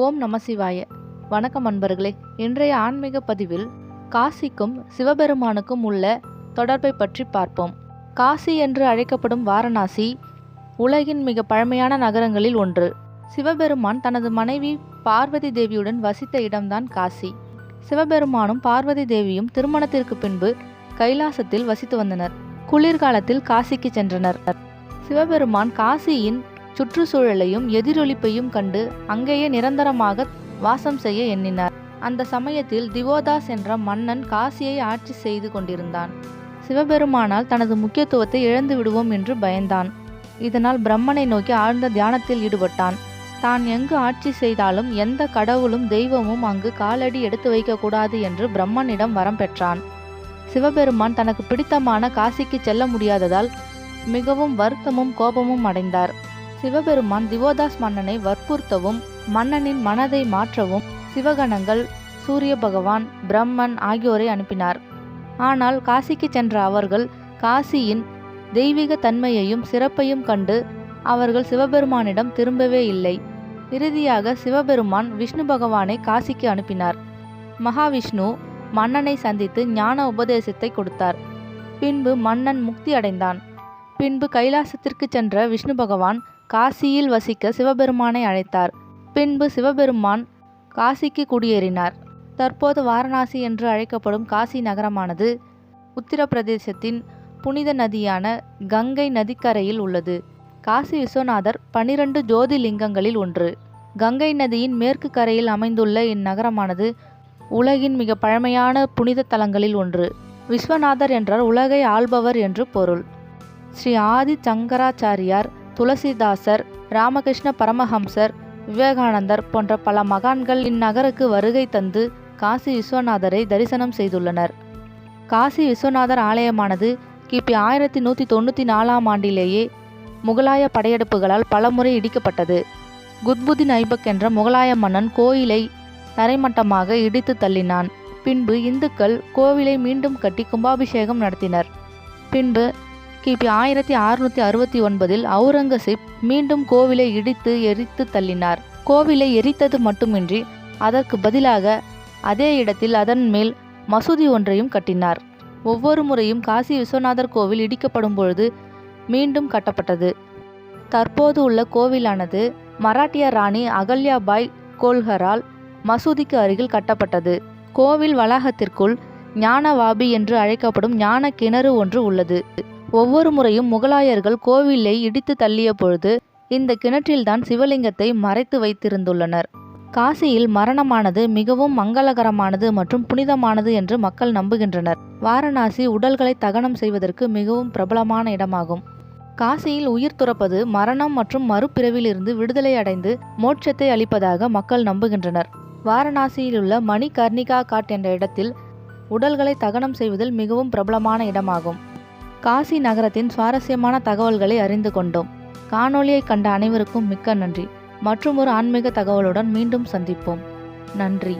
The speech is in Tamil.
ஓம் நம சிவாய. வணக்கம் அன்பர்களே. இன்றைய ஆன்மீக பதிவில் காசிக்கும் சிவபெருமானுக்கும் உள்ள தொடர்பை பற்றி பார்ப்போம். காசி என்று அழைக்கப்படும் வாரணாசி உலகின் மிக பழமையான நகரங்களில் ஒன்று. சிவபெருமான் தனது மனைவி பார்வதி தேவியுடன் வசித்த இடம்தான் காசி. சிவபெருமானும் பார்வதி தேவியும் திருமணத்திற்கு பின்பு கைலாசத்தில் வசித்து வந்தனர். குளிர்காலத்தில் காசிக்கு சென்றனர். சிவபெருமான் காசியின் சுற்றுச்சூழலையும் எதிரொலிப்பையும் கண்டு அங்கேயே நிரந்தரமாக வாசம் செய்ய எண்ணினார். அந்த சமயத்தில் திவோதாஸ் என்ற மன்னன் காசியை ஆட்சி செய்து கொண்டிருந்தான். சிவபெருமானால் தனது முக்கியத்துவத்தை இழந்து விடுவோம் என்று பயந்தான். இதனால் பிரம்மனை நோக்கி ஆழ்ந்த தியானத்தில் ஈடுபட்டான். தான் எங்கு ஆட்சி செய்தாலும் எந்த கடவுளும் தெய்வமும் அங்கு காலடி எடுத்து வைக்கக்கூடாது என்று பிரம்மனிடம் வரம் பெற்றான். சிவபெருமான் தனக்கு பிடித்தமான காசிக்கு செல்ல முடியாததால் மிகவும் வருத்தமும் கோபமும் அடைந்தார். சிவபெருமான் திவோதாஸ் மன்னனை வற்புறுத்தவும் மன்னனின் மனதை மாற்றவும் சிவகணங்கள், சூரிய பகவான், பிரம்மன் ஆகியோரை அனுப்பினார். ஆனால் காசிக்கு சென்ற அவர்கள் காசியின் தெய்வீக தன்மையையும் சிறப்பையும் கண்டு அவர்கள் சிவபெருமானிடம் திரும்பவே இல்லை. இறுதியாக சிவபெருமான் விஷ்ணு பகவானை காசிக்கு அனுப்பினார். மகாவிஷ்ணு மன்னனை சந்தித்து ஞான உபதேசத்தை கொடுத்தார். பின்பு மன்னன் முக்தி அடைந்தான். பின்பு கைலாசத்திற்கு சென்ற விஷ்ணு பகவான் காசியில் வசிக்க சிவபெருமானை அழைத்தார். பின்பு சிவபெருமான் காசிக்கு குடியேறினார். தற்போது வாரணாசி என்று அழைக்கப்படும் காசி நகரமானது உத்தரப்பிரதேசத்தின் புனித நதியான கங்கை நதிக்கரையில் உள்ளது. காசி விஸ்வநாதர் 12 ஜோதிலிங்கங்களில் ஒன்று. கங்கை நதியின் மேற்கு கரையில் அமைந்துள்ள இந்நகரமானது உலகின் மிக பழமையான புனித தலங்களில் ஒன்று. விஸ்வநாதர் என்றால் உலகை ஆள்பவர் என்று பொருள். ஸ்ரீ ஆதி சங்கராச்சாரியார், துளசிதாசர், ராமகிருஷ்ண பரமஹம்சர், விவேகானந்தர் போன்ற பல மகான்கள் இந்நகருக்கு வருகை தந்து காசி விஸ்வநாதரை தரிசனம் செய்துள்ளனர். காசி விஸ்வநாதர் ஆலயமானது கிபி 1194 ஆண்டிலேயே முகலாய படையெடுப்புகளால் பலமுறை இடிக்கப்பட்டது. குத்புதீன் ஐபக் என்ற முகலாய மன்னன் கோயிலை தரைமட்டமாக இடித்து தள்ளினான். பின்பு இந்துக்கள் கோவிலை மீண்டும் கட்டி கும்பாபிஷேகம் நடத்தினர். பின்பு கிபி 1669 அவுரங்கசீப் மீண்டும் கோவிலை இடித்து எரித்து தள்ளினார். கோவிலை எரித்தது மட்டுமின்றி அதற்கு பதிலாக அதே இடத்தில் அதன் மேல் மசூதி ஒன்றையும் கட்டினார். ஒவ்வொரு முறையும் காசி விஸ்வநாதர் கோவில் இடிக்கப்படும் பொழுது மீண்டும் கட்டப்பட்டது. தற்போது உள்ள கோவிலானது மராட்டிய ராணி அகல்யாபாய் கோல்கரால் மசூதிக்கு அருகில் கட்டப்பட்டது. கோவில் வளாகத்திற்குள் ஞானவாபி என்று அழைக்கப்படும் ஞான கிணறு ஒன்று உள்ளது. ஒவ்வொரு முறையும் முகலாயர்கள் கோவிலை இடித்து தள்ளிய பொழுது இந்த கிணற்றில்தான் சிவலிங்கத்தை மறைத்து வைத்திருந்துள்ளனர். காசியில் மரணமானது மிகவும் மங்களகரமானது மற்றும் புனிதமானது என்று மக்கள் நம்புகின்றனர். வாரணாசி உடல்களை தகனம் செய்வதற்கு மிகவும் பிரபலமான இடமாகும். காசியில் உயிர் துறப்பது மரணம் மற்றும் மறுபிறவிலிருந்து விடுதலை அடைந்து மோட்சத்தை அளிப்பதாக மக்கள் நம்புகின்றனர். வாரணாசியிலுள்ள மணிகர்ணிகா காட் என்ற இடத்தில் உடல்களை தகனம் செய்வதில் மிகவும் பிரபலமான இடமாகும். காசி நகரத்தின் சுவாரஸ்யமான தகவல்களை அறிந்து கொண்டோம். காணொளியை கண்ட அனைவருக்கும் மிக்க நன்றி. மற்றுமொரு ஆன்மீக தகவலுடன் மீண்டும் சந்திப்போம். நன்றி.